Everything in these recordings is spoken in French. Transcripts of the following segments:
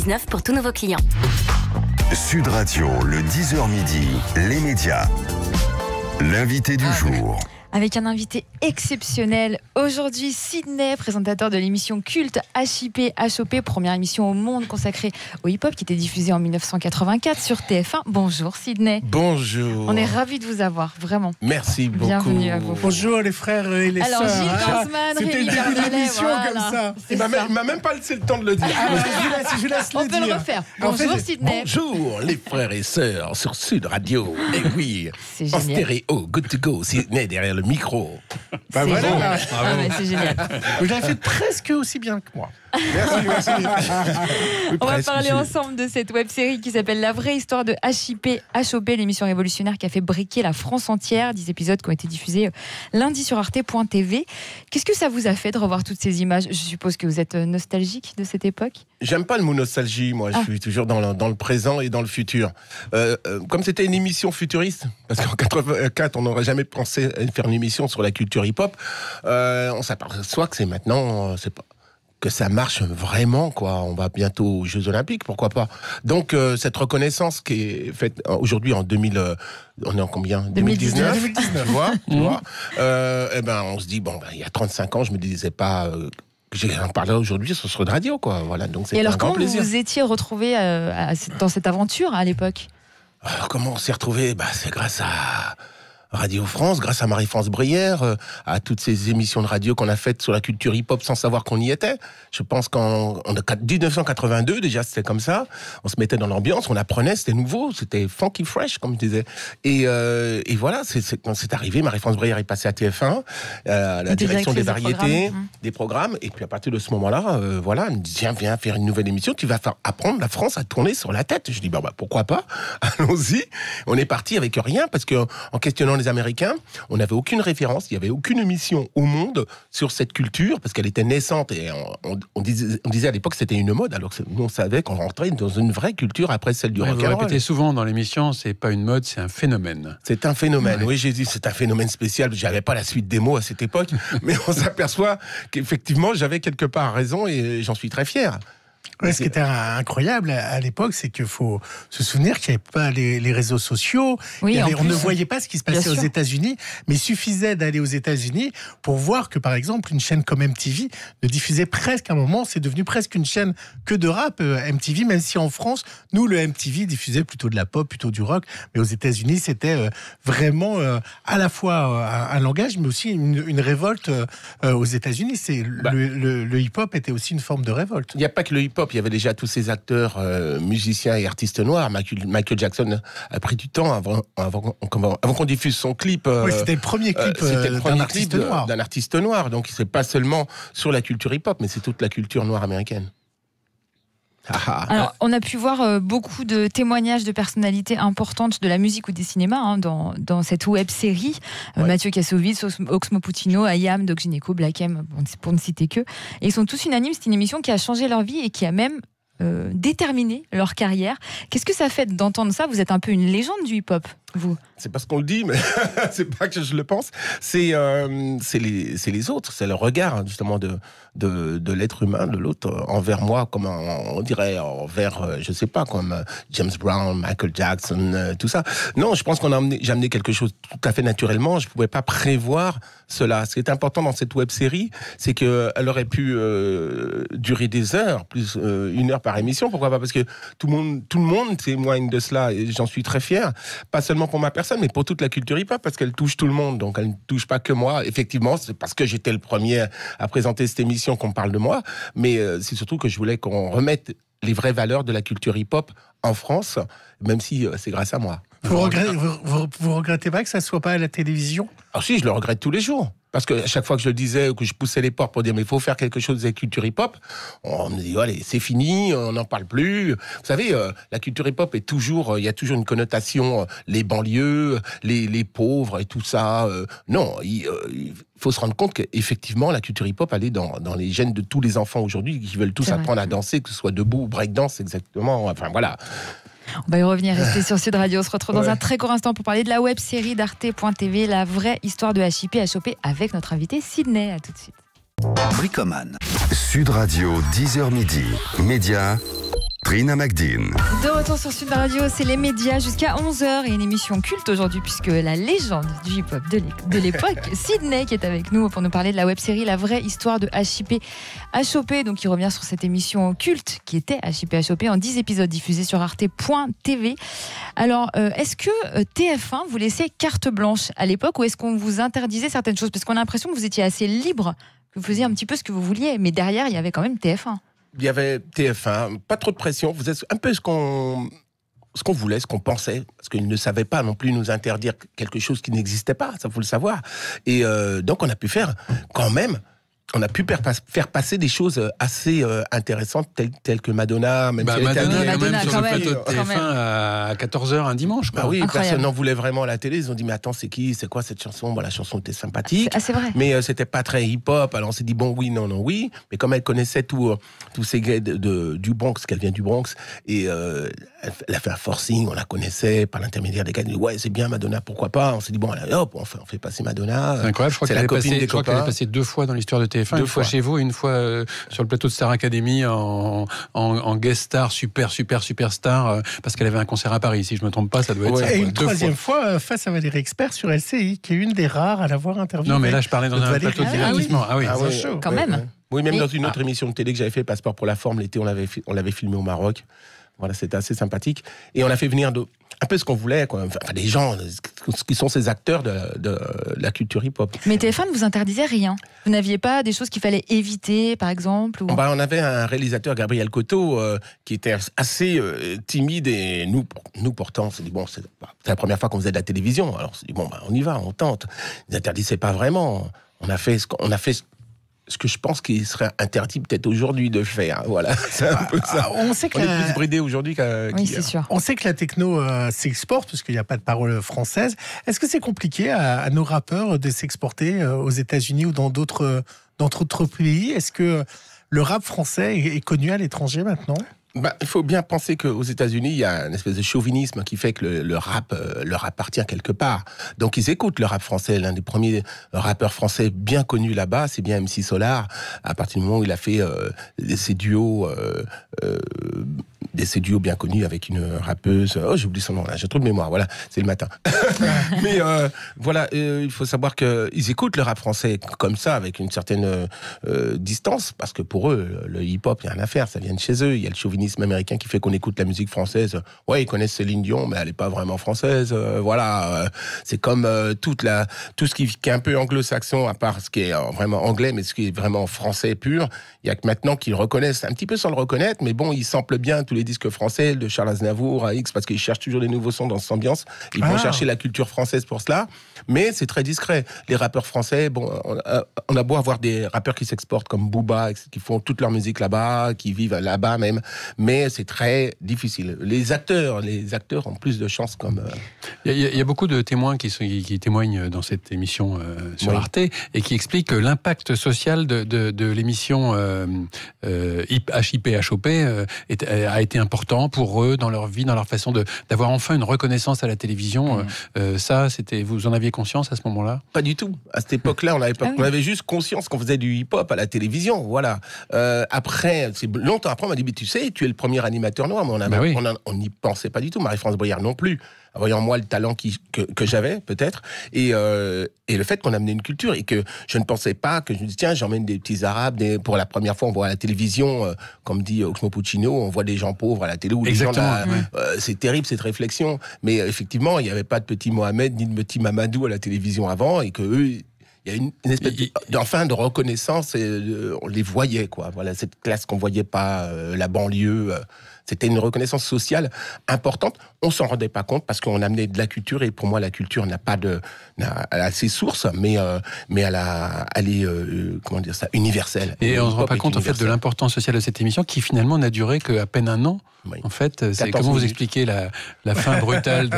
19 pour tous nouveaux clients. Sud Radio, le 10h midi, les médias. L'invité du jour. Avec un invité exceptionnel. Aujourd'hui, Sydney, présentateur de l'émission culte HIP HOP, première émission au monde consacrée au hip-hop qui était diffusée en 1984 sur TF1. Bonjour Sydney. Bonjour. On est ravis de vous avoir, vraiment. Merci beaucoup. Bienvenue à vous. Bonjour les frères et les sœurs. Alors Gilles Gansman, C'était Rémi une Bernalet, émission comme ça. Il m'a même pas laissé le temps de le dire. Je laisse On le peut le dire. refaire. En Bonjour fait, Sydney. Bonjour les frères et sœurs sur Sud Radio. Et oui, C'est en génial. stéréo, good to go, Sydney derrière le micro. Bah C'est voilà. génial. Ah ouais, c'est génial. Vous l'avez fait presque aussi bien que moi. Merci. On va parler ensemble de cette web-série qui s'appelle La vraie histoire de HIP HOP, l'émission révolutionnaire qui a fait briquer la France entière. 10 épisodes qui ont été diffusés lundi sur arte.tv. Qu'est-ce que ça vous a fait de revoir toutes ces images ? Je suppose que vous êtes nostalgique de cette époque. J'aime pas le mot nostalgie, moi. Je suis toujours dans le présent et dans le futur. Comme c'était une émission futuriste, parce qu'en 84, on n'aurait jamais pensé faire une émission sur la culture hip-hop, on s'aperçoit que c'est maintenant, que ça marche vraiment, quoi. On va bientôt aux Jeux Olympiques, pourquoi pas. Donc, cette reconnaissance qui est faite aujourd'hui en 2000, on est en combien ? 2019. Tu vois, on se dit, il y a 35 ans, je me disais pas... J'en parlais aujourd'hui sur Sud Radio, quoi. Voilà, donc c'est Et un alors, grand comment plaisir. vous vous étiez retrouvé dans cette aventure à l'époque ? Alors, comment on s'est retrouvés ? C'est grâce à Radio France, grâce à Marie-France Brière, à toutes ces émissions de radio qu'on a faites sur la culture hip-hop sans savoir qu'on y était. Je pense qu'en 1982, déjà, c'était comme ça. On se mettait dans l'ambiance, on apprenait, c'était nouveau, c'était funky fresh, comme je disais. Et voilà, quand c'est arrivé, Marie-France Brière est passée à TF1, à la direction des variétés, des programmes. Et puis à partir de ce moment-là, voilà, elle me dit, viens faire une nouvelle émission, tu vas apprendre la France à tourner sur la tête. Je dis, pourquoi pas, allons-y. On est parti avec rien, parce que en questionnant les Américains, on n'avait aucune référence, il n'y avait aucune émission au monde sur cette culture, parce qu'elle était naissante, et on disait à l'époque que c'était une mode, alors que nous on savait qu'on rentrait dans une vraie culture après celle du rock'n'roll. Vous répétez souvent dans l'émission, c'est pas une mode, c'est un phénomène. C'est un phénomène, oui, j'ai dit, c'est un phénomène spécial, j'avais pas la suite des mots à cette époque, mais on s'aperçoit qu'effectivement j'avais quelque part raison, et j'en suis très fier. Ouais, ce qui était incroyable à l'époque, c'est qu'il faut se souvenir qu'il n'y avait pas les réseaux sociaux. Oui, on ne voyait pas ce qui se passait aux États-Unis, mais il suffisait d'aller aux États-Unis pour voir que, par exemple, une chaîne comme MTV ne diffusait presque à un moment, c'est devenu presque une chaîne que de rap, MTV, même si en France, nous, le MTV diffusait plutôt de la pop, plutôt du rock, mais aux États-Unis, c'était vraiment à la fois un langage, mais aussi une révolte aux États-Unis. Le hip-hop était aussi une forme de révolte. Il n'y a pas que le hip-hop, il y avait déjà tous ces acteurs, musiciens et artistes noirs. Michael Jackson a pris du temps avant qu'on diffuse son clip. Oui, c'était le premier clip d'un artiste noir. Donc c'est pas seulement sur la culture hip-hop, mais c'est toute la culture noire américaine. Alors, on a pu voir beaucoup de témoignages de personnalités importantes de la musique ou des cinémas dans cette web-série. Mathieu Kassovitz, Oxmo Puccino, Ayam, Doc Gynéco, Black M, pour ne citer que. Et ils sont tous unanimes, c'est une émission qui a changé leur vie et qui a même déterminé leur carrière. Qu'est-ce que ça fait d'entendre ça ? Vous êtes un peu une légende du hip-hop, vous. C'est pas ce qu'on le dit, mais c'est pas que je le pense. C'est les autres, c'est le regard justement de l'être humain, de l'autre envers moi, comme on dirait envers, je sais pas, comme James Brown, Michael Jackson, tout ça. Non, je pense j'ai amené quelque chose tout à fait naturellement. Je pouvais pas prévoir cela. Ce qui est important dans cette web-série, c'est qu'elle aurait pu durer des heures, plus 1 heure par émission. Pourquoi pas ? Parce que tout le monde témoigne de cela et j'en suis très fier. Pas seulement pour ma personne, mais pour toute la culture hip-hop, parce qu'elle touche tout le monde. Donc elle ne touche pas que moi. Effectivement, c'est parce que j'étais le premier à présenter cette émission qu'on parle de moi, mais c'est surtout que je voulais qu'on remette les vraies valeurs de la culture hip-hop en France, même si c'est grâce à moi. Vous regrettez pas que ça ne soit pas à la télévision ? Ah si, je le regrette tous les jours. Parce que à chaque fois que je le disais, ou que je poussais les portes pour dire mais il faut faire quelque chose de la culture hip-hop, on me dit allez, c'est fini, on n'en parle plus. Vous savez, la culture hip-hop est toujours, il y a toujours une connotation, les banlieues, les pauvres et tout ça. Non, il faut se rendre compte qu'effectivement, la culture hip-hop, elle est dans les gènes de tous les enfants aujourd'hui qui veulent tous apprendre à danser, que ce soit debout ou breakdance, exactement. Enfin voilà. On va y revenir, restez sur Sud Radio. On se retrouve dans un très court instant pour parler de la web-série d'arte.tv, la vraie histoire de HIP HOP, avec notre invité Sydney. À tout de suite. Bricoman. Sud Radio, 10h midi. Média, Trina McDean. De retour sur Sud Radio, c'est les médias jusqu'à 11h et une émission culte aujourd'hui puisque la légende du hip-hop de l'époque, Sydney, qui est avec nous pour nous parler de la web-série La vraie histoire de HIP HOP. Donc il revient sur cette émission culte qui était HIP HOP en 10 épisodes diffusés sur arte.tv. Alors, est-ce que TF1 vous laissait carte blanche à l'époque ou est-ce qu'on vous interdisait certaines choses? Parce qu'on a l'impression que vous étiez assez libre, que vous faisiez un petit peu ce que vous vouliez, mais derrière, il y avait quand même TF1. Il y avait TF1, pas trop de pression, vous êtes un peu ce qu'on voulait, ce qu'on pensait, parce qu'ils ne savaient pas non plus nous interdire quelque chose qui n'existait pas, ça faut le savoir. Et donc on a pu faire quand même, on a pu faire passer des choses assez intéressantes, telles que Madonna, même si elle était Madonna, quand même, sur le même, plateau de TF1 à 14h un dimanche. Quoi. Bah oui, Incroyable. personne n'en voulait vraiment à la télé. Ils ont dit, mais attends, c'est qui? C'est quoi cette chanson? Bon, la chanson était sympathique. C'est vrai. Mais c'était pas très hip-hop. Alors on s'est dit, bon, oui, non, oui. Mais comme elle connaissait tous ces gars du Bronx, qu'elle vient du Bronx, et elle a fait un forcing, on la connaissait par l'intermédiaire des gars. Elle dit, ouais, c'est bien Madonna, pourquoi pas? On s'est dit, bon, allez, hop, on fait passer Madonna. C'est incroyable, je crois qu'elle est passée 2 fois dans l'histoire de TF1. Une fois chez vous, une fois sur le plateau de Star Academy en guest star, superstar, parce qu'elle avait un concert à Paris. Si je ne me trompe pas, ça doit être ça. Et une troisième fois face à Valérie Expert sur LCI, qui est une des rares à l'avoir interviewée. Non, mais là, je parlais dans un plateau de divertissement. Ah oui, quand même. Oui, même dans une autre émission de télé que j'avais fait, Passeport pour la forme, l'été, on l'avait filmé au Maroc. Voilà, c'était assez sympathique. Et on a fait venir un peu ce qu'on voulait, quoi. Enfin, des gens qui sont ces acteurs de la culture hip-hop. Mais TF1 ne vous interdisait rien. Vous n'aviez pas des choses qu'il fallait éviter, par exemple ou... On avait un réalisateur, Gabriel Coteau, qui était assez timide. Et nous pourtant, on s'est dit, bon, c'est la première fois qu'on faisait de la télévision. Alors on s'est dit, bon, on y va, on tente. Ils n'interdisaient pas vraiment. On a fait ce que je pense qu'il serait interdit peut-être aujourd'hui de faire. Voilà, c'est un peu ça. On sait est plus bridé aujourd'hui qu'hier. Oui, c'est sûr. On sait que la techno s'exporte, parce qu'il n'y a pas de parole française. Est-ce que c'est compliqué à nos rappeurs de s'exporter aux États-Unis ou dans d'autres pays? Est-ce que le rap français est connu à l'étranger maintenant? Il faut bien penser qu'aux États-Unis, il y a une espèce de chauvinisme qui fait que le rap leur appartient quelque part. Donc ils écoutent le rap français. L'un des premiers rappeurs français bien connus là-bas, c'est bien MC Solar. À partir du moment où il a fait ces duos bien connus avec une rappeuse. Oh, j'ai oublié son nom là, j'ai trop de mémoire. Voilà, c'est le matin. Mais voilà, il faut savoir qu'ils écoutent le rap français comme ça, avec une certaine distance, parce que pour eux, le hip-hop, il n'y a rien à faire, ça vient de chez eux. Il y a le chauvinisme américain qui fait qu'on écoute la musique française. Ouais, ils connaissent Céline Dion, mais elle n'est pas vraiment française. Voilà, c'est comme tout ce qui est un peu anglo-saxon, à part ce qui est vraiment anglais, mais ce qui est vraiment français pur. Il y a que maintenant qu'ils reconnaissent, un petit peu sans le reconnaître, mais bon, ils samplent bien tous les disques français, de Charles Aznavour à X, parce qu'ils cherchent toujours des nouveaux sons dans cette ambiance. Ils vont chercher la culture française pour cela, mais c'est très discret. Les rappeurs français, bon, on a beau avoir des rappeurs qui s'exportent comme Booba, qui font toute leur musique là-bas, qui vivent là-bas même, mais c'est très difficile. Les acteurs ont plus de chance comme... Il y a beaucoup de témoins qui témoignent dans cette émission sur Arte et qui expliquent que l'impact social de l'émission HIP HOP a été important pour eux dans leur vie, dans leur façon d'avoir enfin une reconnaissance à la télévision. Ça, vous en aviez conscience à ce moment-là? Pas du tout. À cette époque-là, on avait juste conscience qu'on faisait du hip-hop à la télévision. Voilà. Après, c'est longtemps après, on m'a dit, mais tu sais, tu es le premier animateur noir, mais on n'y pensait pas du tout. Marie-France Bruyère non plus. Voyant moi le talent que j'avais, peut-être, et le fait qu'on amenait une culture, et que je ne pensais pas que je me dis, tiens, j'emmène des petits Arabes, pour la première fois, on voit à la télévision, comme dit Oxmo Puccino, on voit des gens pauvres à la télé, ou les gens c'est terrible cette réflexion, mais effectivement, il n'y avait pas de petit Mohamed, ni de petit Mamadou à la télévision avant, et que eux, il y a une espèce de reconnaissance, et on les voyait, quoi. Voilà, cette classe qu'on voyait pas, la banlieue, c'était une reconnaissance sociale importante. On s'en rendait pas compte parce qu'on amenait de la culture, et pour moi, la culture elle a ses sources, mais elle est universelle. Et on se rend pas compte, en fait, de l'importance sociale de cette émission, qui finalement n'a duré qu'à peine un an. Oui. En fait, comment vous expliquez la fin brutale de...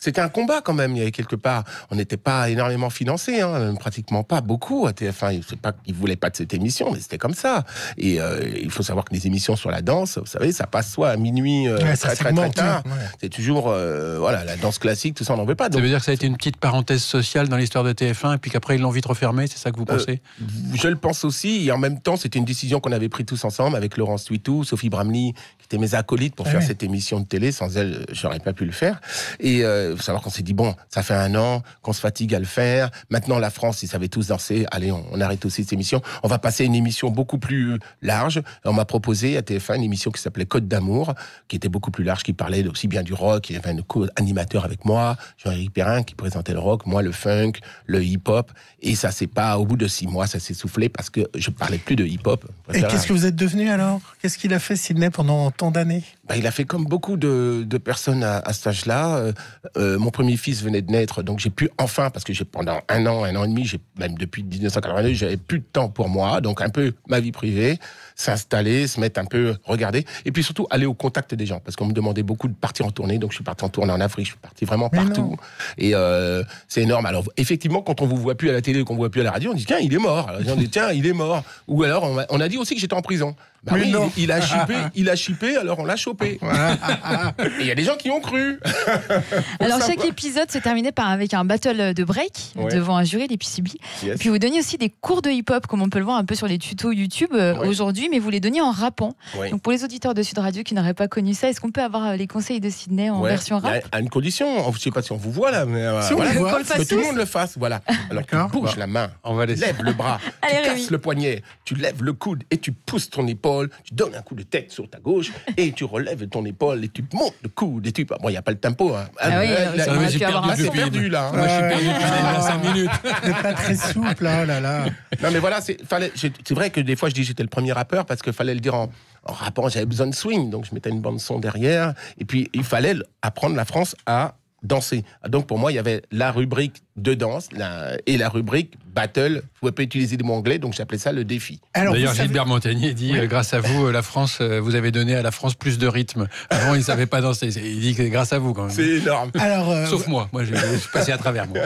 c'était un combat quand même. Il y avait quelque part, on n'était pas énormément financé, pratiquement pas beaucoup à TF1. C'est pas qu'ils voulaient pas de cette émission, mais c'était comme ça. Et il faut savoir que les émissions sur la danse, vous savez, ça passe soit à minuit très tard. C'est toujours la danse classique, tout ça, on n'en veut pas. Donc, ça veut dire que ça a été une petite parenthèse sociale dans l'histoire de TF1 et puis qu'après ils l'ont vite refermée, c'est ça que vous pensez? Je le pense aussi. Et en même temps, c'était une décision qu'on avait prise tous ensemble avec Laurence Tuitou, Sophie Bramley, qui étaient mes acolytes pour faire cette émission de télé. Sans elles, j'aurais pas pu le faire. Et il faut savoir qu'on s'est dit, bon, ça fait 1 an qu'on se fatigue à le faire. Maintenant, la France, ils savaient tous danser. Allez, on arrête aussi cette émission. On va passer à une émission beaucoup plus large. Et on m'a proposé à TF1 une émission qui s'appelait Côte d'amour, qui était beaucoup plus large, qui parlait aussi bien du rock. Il y avait un co-animateur avec moi, Jean-Éric Perrin, qui présentait le rock, moi le funk, le hip-hop. Et ça, c'est pas, au bout de 6 mois, ça s'est soufflé parce que je parlais plus de hip-hop. Et qu'est-ce que vous êtes devenu alors? Qu'est-ce qu'il a fait, Sidney, pendant tant d'années? Il a fait comme beaucoup de personnes à cet âge-là. Mon premier fils venait de naître, donc j'ai pu enfin, parce que pendant 1 an et demi, même depuis 1982, j'avais plus de temps pour moi, donc un peu ma vie privée, s'installer, se mettre un peu, regarder, et puis surtout aller au contact des gens, parce qu'on me demandait beaucoup de partir en tournée, donc je suis parti en tournée en Afrique, je suis parti vraiment partout, et c'est énorme. Alors effectivement, quand on vous voit plus à la télé, qu'on vous voit plus à la radio, on dit tiens, il est mort. Alors, on dit tiens, il est mort. Ou alors on a dit aussi que j'étais en prison. Il a chippé, alors on l'a chopé. Et il y a des gens qui ont cru. Alors chaque épisode se terminait avec un battle de break devant un jury, les PCB. Yes. Puis vous donniez aussi des cours de hip-hop, comme on peut le voir un peu sur les tutos YouTube aujourd'hui, mais vous les donniez en rappant. Donc pour les auditeurs de Sud Radio qui n'auraient pas connu ça, est-ce qu'on peut avoir les conseils de Sidney en version rap? À une condition, je ne sais pas si on vous voit là, mais si voilà, que tout le monde le fasse. Voilà. Alors tu bouges la main, lève le bras, tu casses le poignet, tu lèves le coude et tu pousses ton épaule. Tu donnes un coup de tête sur ta gauche et tu relèves ton épaule et tu montes le coude et tu... Bon, il n'y a pas le tempo. J'ai perdu là. Moi, je suis perdu depuis 5 minutes. C'est pas très souple, là. Non, mais voilà, c'est vrai que des fois, je dis que j'étais le premier rappeur parce qu'il fallait le dire en rappant, j'avais besoin de swing, donc je mettais une bande son derrière et puis il fallait apprendre la France à danser. Donc pour moi, il y avait la rubrique de danse et la rubrique battle. Vous pouvez pas utiliser des mots anglais, donc j'appelais ça le défi. D'ailleurs, Gilbert Montagnier dit grâce à vous, la France, vous avez donné à la France plus de rythme. Avant, ils ne savaient pas danser. Il dit que grâce à vous, quand même. C'est énorme. Alors, sauf moi je suis passé à travers moi.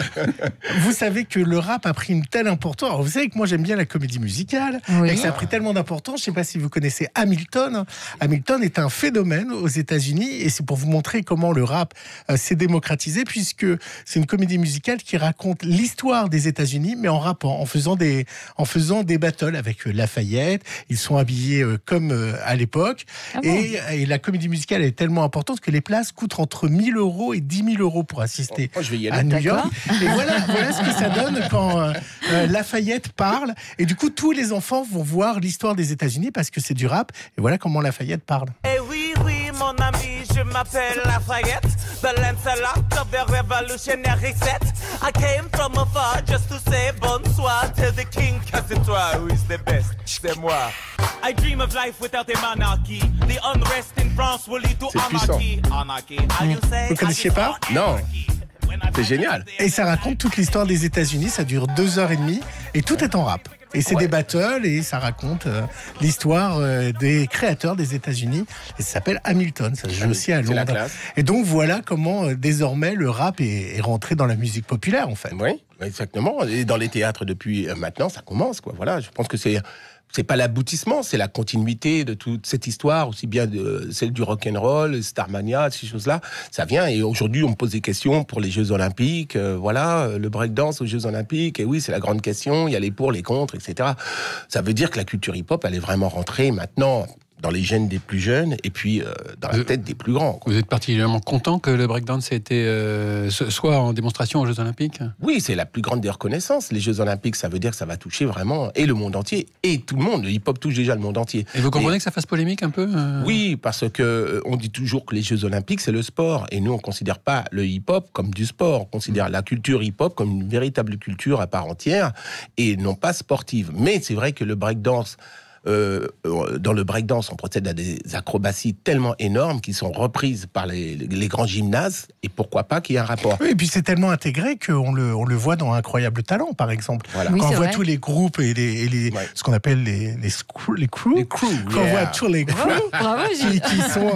Vous savez que le rap a pris une telle importance. Alors, vous savez que moi, j'aime bien la comédie musicale, et que ça a pris tellement d'importance. Je ne sais pas si vous connaissez Hamilton. Hamilton est un phénomène aux États-Unis, et c'est pour vous montrer comment le rap s'est démocratisé, puisque c'est une comédie musicale qui raconte l'histoire des États-Unis, mais en rappant, en faisant des battles avec Lafayette. Ils sont habillés comme à l'époque. Et la comédie musicale est tellement importante que les places coûtent entre 1 000 € et 10 000 € pour assister à New York. Et voilà ce que ça donne quand Lafayette parle. Et du coup, tous les enfants vont voir l'histoire des États-Unis parce que c'est du rap. Et voilà comment Lafayette parle. Eh oui, mon ami, je m'appelle Lafayette, the Lancelot of the revolutionary set. I came from afar just to say bonsoir to the king, car c'est toi who is the best, c'est moi. I dream of life without a monarchy. The unrest in France will lead to anarchy. Anarchy, how you say? Vous connaissiez pas? Non. C'est génial. Et ça raconte toute l'histoire des États-Unis. Ça dure 2h30 et tout est en rap. Et c'est des battles et ça raconte l'histoire des créateurs des États-Unis. Et ça s'appelle Hamilton. Ça se joue aussi à Londres. Et donc voilà comment désormais le rap est rentré dans la musique populaire en fait. Oui, exactement. Et dans les théâtres depuis maintenant, ça commence quoi. Voilà, je pense que c'est pas l'aboutissement, c'est la continuité de toute cette histoire, aussi bien de celle du rock'n'roll, Starmania, ces choses-là. Ça vient et aujourd'hui, on me pose des questions pour les Jeux Olympiques. Le breakdance aux Jeux Olympiques. Et oui, c'est la grande question. Il y a les pour, les contre, etc. Ça veut dire que la culture hip-hop, elle est vraiment rentrée maintenant dans les gènes des plus jeunes et puis dans la tête des plus grands. Quoi. Vous êtes particulièrement content que le breakdance ait été soit en démonstration aux Jeux Olympiques ? Oui, c'est la plus grande des reconnaissances. Les Jeux Olympiques, ça veut dire que ça va toucher vraiment et le monde entier et tout le monde. Le hip-hop touche déjà le monde entier. Et vous comprenez que ça fasse polémique un peu Oui, parce que on dit toujours que les Jeux Olympiques, c'est le sport. Et nous, on ne considère pas le hip-hop comme du sport. On considère la culture hip-hop comme une véritable culture à part entière et non pas sportive. Mais c'est vrai que le breakdance dans le breakdance, on procède à des acrobaties tellement énormes qui sont reprises par les grands gymnases, et pourquoi pas qu'il y ait un rapport. Oui, et puis c'est tellement intégré qu'on le voit dans Incroyable Talent, par exemple. Voilà. Oui, quand on c'est voit vrai. tous les groupes et ce qu'on appelle les crews, quand on voit tous les crews Bravo, Gilles. qui sont,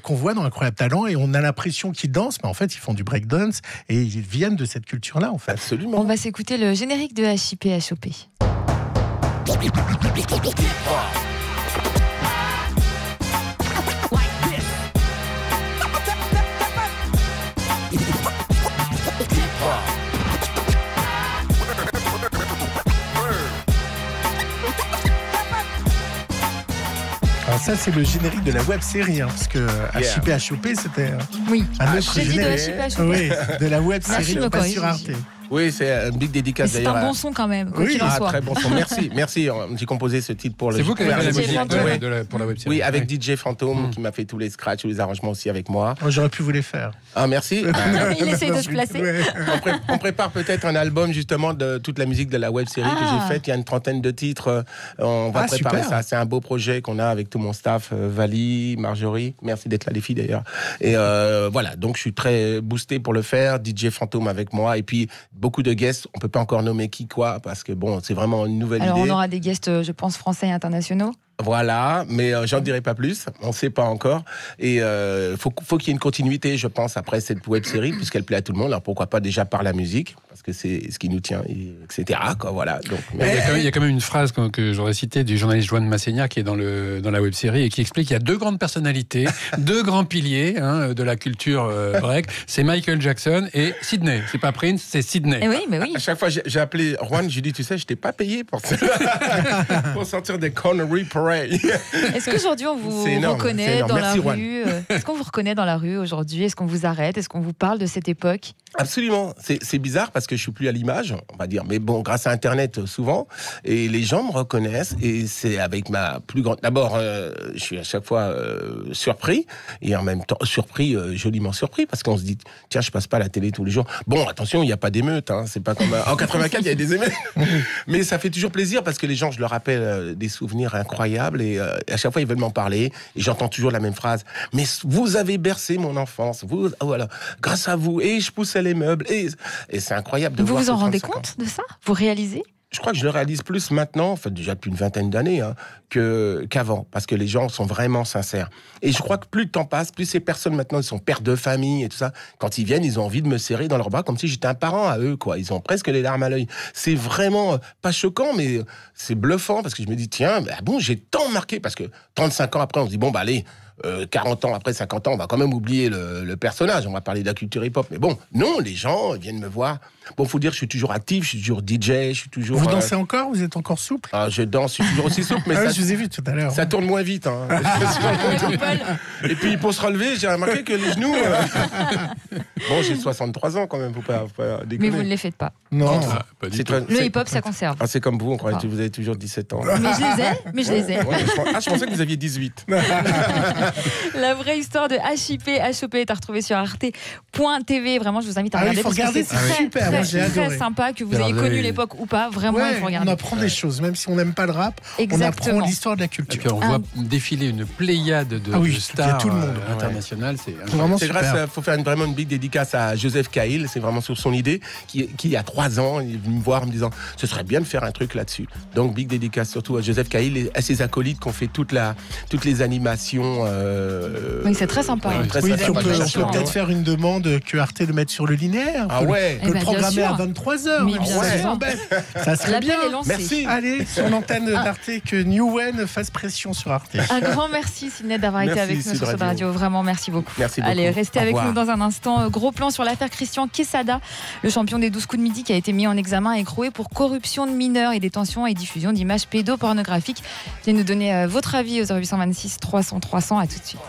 qu'on voit dans Incroyable Talent, et on a l'impression qu'ils dansent, mais en fait ils font du breakdance et ils viennent de cette culture-là, en fait. Absolument. On va s'écouter le générique de HIP HOP. Alors ça, c'est le générique de la web série, parce que HIP HOP, c'était Oui, un autre j'ai dit de générique. HIP HOP. Oui, de la web Merci série de me pas sur corriger. Arte. Oui, c'est un big Mais dédicace c'est d'ailleurs. un bon son quand même, quoi Oui. qu'il en soit. Très bon son. Merci. J'ai composé ce titre pour le. C'est vous qui avez fait la DJ musique Fantôme. pour la web série. Oui, avec DJ Fantôme qui m'a fait tous les scratchs, tous les arrangements aussi avec moi. Moi, j'aurais pu vous les faire. Ah, merci. Il essaye de se placer. Ouais. On prépare peut-être un album justement de toute la musique de la web série que j'ai faite. Il y a une trentaine de titres. On va préparer super. ça. C'est un beau projet qu'on a avec tout mon staff, Vali, Marjorie. Merci d'être là, les filles d'ailleurs. Et voilà, donc je suis très boosté pour le faire. DJ Fantôme avec moi. Et puis beaucoup de guests. On peut pas encore nommer qui quoi parce que bon, c'est vraiment une nouvelle Alors idée. on aura des guests, je pense, français et internationaux. Voilà, mais j'en dirai pas plus, on sait pas encore. Et faut qu'il y ait une continuité, je pense, après cette web série, puisqu'elle plaît à tout le monde. Alors pourquoi pas déjà par la musique, parce que c'est ce qui nous tient, etc. Quoi, voilà. Donc, Il y a quand même une phrase que j'aurais citée du journaliste Joanne Massénia qui est dans la web série et qui explique qu'il y a deux grandes personnalités, deux grands piliers de la culture break. C'est Michael Jackson et Sydney. C'est pas Prince, c'est Sydney. Eh oui, mais oui. à chaque fois, j'ai appelé Juan, j'ai dit, tu sais, je t'ai pas payé pour pour sortir des Connery Parade. Est-ce qu'aujourd'hui on vous C'est énorme, c'est reconnaît énorme. dans Merci, la Juan. rue Est-ce qu'on vous reconnaît dans la rue aujourd'hui? Est-ce qu'on vous arrête? Est-ce qu'on vous parle de cette époque? Absolument, c'est bizarre parce que je suis plus à l'image, on va dire, mais bon, grâce à Internet souvent, et les gens me reconnaissent, et c'est avec ma plus grande... D'abord, je suis à chaque fois surpris, et en même temps surpris, joliment surpris, parce qu'on se dit, tiens, je passe pas à la télé tous les jours. Bon, attention, il n'y a pas d'émeute, hein, c'est pas comme... En 84, il y a des émeutes, mais ça fait toujours plaisir, parce que les gens, je leur rappelle des souvenirs incroyables, et à chaque fois, ils veulent m'en parler, et j'entends toujours la même phrase, mais vous avez bercé mon enfance, vous, voilà, grâce à vous, et je poussais les meubles, et c'est incroyable de Vous voir vous en ces rendez 35 ans. compte de ça? Vous réalisez? Je crois que je le réalise plus maintenant, en fait déjà depuis une vingtaine d'années, hein, qu'avant, parce que les gens sont vraiment sincères. Et je crois que plus le temps passe, plus ces personnes maintenant, ils sont pères de famille et tout ça, quand ils viennent, ils ont envie de me serrer dans leurs bras comme si j'étais un parent à eux, quoi. Ils ont presque les larmes à l'œil. C'est vraiment pas choquant, mais c'est bluffant, parce que je me dis, tiens, bah bon, j'ai tant marqué, parce que 35 ans après, on se dit, bon, bah allez, 40 ans après, 50 ans, on va quand même oublier le personnage, on va parler de la culture hip-hop. Mais bon, non, les gens viennent me voir. Bon, faut dire, je suis toujours actif, je suis toujours DJ, je suis toujours... Vous dansez encore? Vous êtes encore souple? Ah, je danse, je suis toujours aussi souple, mais Ah, ça, je vous ai vu tout à l'heure. ça tourne moins vite. Hein. Et puis, pour se relever, j'ai remarqué que les genoux... Bon, j'ai 63 ans quand même, faut pas déconner. Mais vous ne les faites pas. Non. Ah, pas du C'est tout. très- Le c'est- hip-hop, ça conserve. Ah, c'est comme vous, on croyait que vous avez toujours 17 ans. Mais je les ai. Ouais, je pensais que vous aviez 18. La vraie histoire de HIP HOP est à retrouver sur arte.tv. Vraiment, je vous invite à Ah oui, regarder. il faut parce que regarder, c'est c'est très, super, moi, j'ai très adoré. sympa que vous Alors, ayez vous connu avez- l'époque ou pas. Vraiment, il faut On regarder. apprend des choses, même si on n'aime pas le rap, on Exactement. apprend l'histoire de la Et puis culture. on voit défiler une pléiade de Ah oui, de stars tout le monde. internationales. C'est Vraiment C'est super. grâce, faut faire vraiment une big dédicace à Joseph Cahill, c'est vraiment sur son idée, qui il y a 3 ans, il est venu me voir en me disant, ce serait bien de faire un truc là-dessus. Donc big dédicace surtout à Joseph Cahill et à ses acolytes qui ont fait toutes les animations. Oui, c'est très sympa. Ouais, très Oui, sympa. puis on peut Vachement, peut-être faire une demande que Arte le mette sur le linéaire. Ah ouais. Eh Le ben, bien programmer sûr. à 23h. Mais bien sûr. Ça serait L'appel bien. est lancé. Merci. Allez, sur l'antenne d'Arte, que Newen fasse pression sur Arte. Un grand merci, Sidney, d'avoir été Merci, avec nous Sud sur Sud Radio. Radio. Vraiment, merci beaucoup. Merci beaucoup. Allez, restez Au avec revoir. nous dans un instant. Gros plan sur l'affaire Christian Quesada, le champion des 12 coups de midi qui a été mis en examen et écroué pour corruption de mineurs et détention et diffusion d'images pédopornographiques. Venez nous donner votre avis au 0826 300 300. À tout de suite.